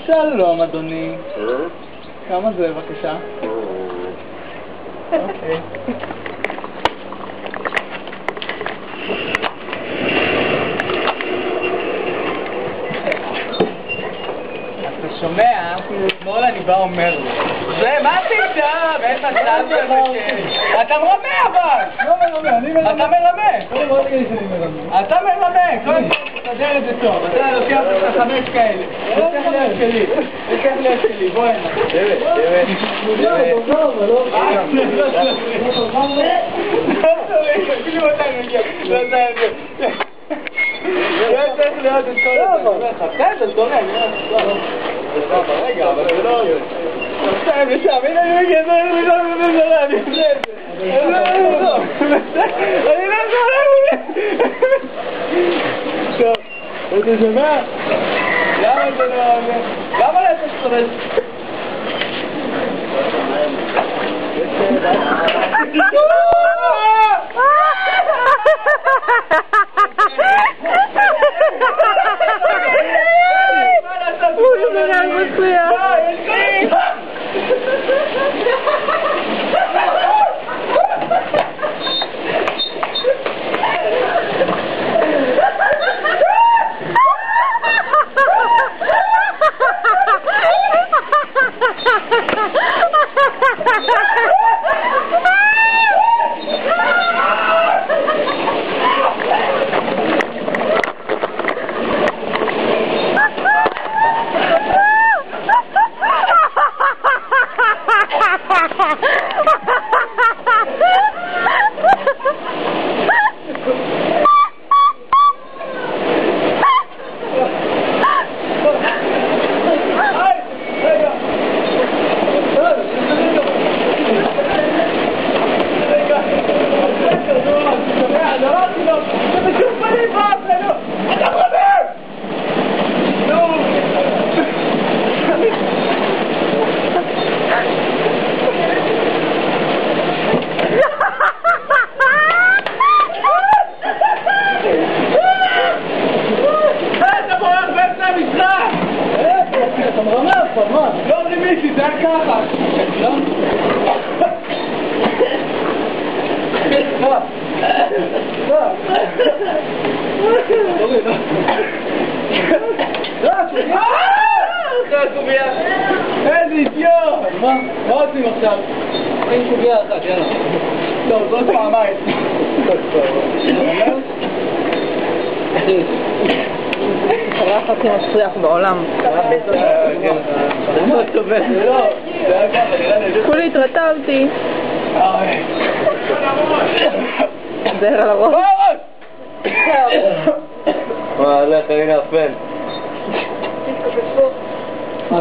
שלום אדוני. כמה זה בבקשה? אוקיי. אתה שומע? אתמול אני בא אומר לו זה מה פתאום? אין מצב אתה מרמה אבל! לא מרמה, אני מרמה. אתה מרמה! אתה מרמה! קודם כל תסדר את זה טוב. אתה לוקח לך 5 כאלה. תצטרך להיות שלי. תצטרך להיות שלי. בוא הנה. תראה. אפילו אותנו הגיע. לא צריך להיות את כל הזמן. בסדר, תורם. רגע, אבל זה לא עובד. עכשיו לשם, הנה אני מגיע, אני עושה את זה. אני לא טוב, אתה שומע? למה זה לא עובד? למה לא אתה סטרס? לא רימיתי, זה היה ככה. איזה אידיוט! מה עושים עכשיו? אין קובייה אחת, יאללה. טוב, זאת פעמיים. חברה הכי מצליח בעולם. כולי התרטבתי. זהר על הראש. מה הלך, הנה הפן.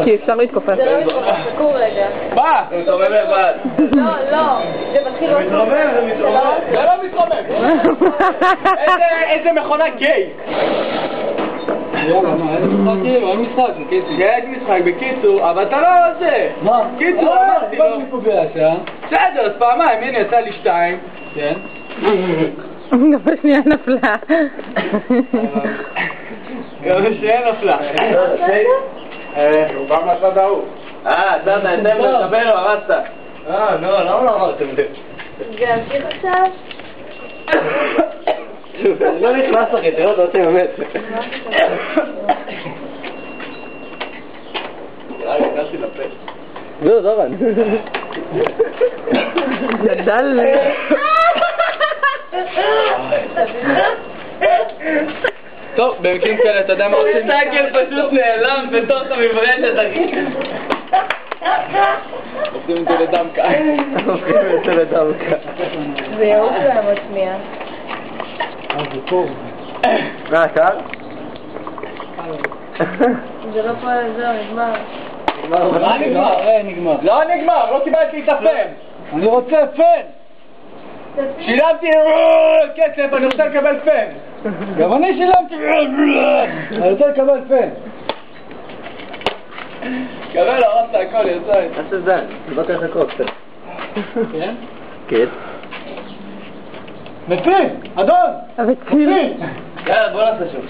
כי אפשר להתכופף. זה לא מתרומם, חכו רגע. מה? זה מתרומם לבד. לא, זה מתחיל לא מתרומם. זה לא מתרומם. איזה מכונה גיי. יאללה, מה, איזה משחק כאילו, אין משחק, בקיצור. יש משחק בקיצור, אבל אתה לא עושה. מה? קיצור, אמרתי לו. לא מפוגע שעה. בסדר, אז פעמיים, הנה יצא לי 2. כן. גם בשנייה נפלה. גם בשנייה נפלה. הוא בא מהצד ההוא. אתה נתן לקבל או הרסת? לא, למה לא אמרתם את זה? זה להמשיך עכשיו? אני לא נכנס לך, תראה אותה עושה באמת. נכנסתי לפה. זהו, זורן. גדל. טוב, במקרים כאלה, אתה יודע מה עושים? סטייגל פשוט נעלם בתוך המברשת, אחי. עושים את זה לדמקה. הופכים את זה לדמקה. זה יעוף להם עוד שנייה. זה פה. מה, קל? זה לא פה, זהו, נגמר. מה נגמר? נגמר. לא נגמר, לא קיבלתי את הפן. אני רוצה פן. שילמתי כסף, אני רוצה לקבל פן. גם אני שילמתי. אני רוצה לקבל פן. קבל, הרסת הכל, יצא. עשה זן, דיברתי לך הכל קצת. כן? כן. מציל! אדון! המציל. יאללה, בוא נעשה שוב.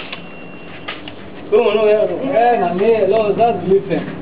נו, יאללה. כן, אני לא זז בלי פן.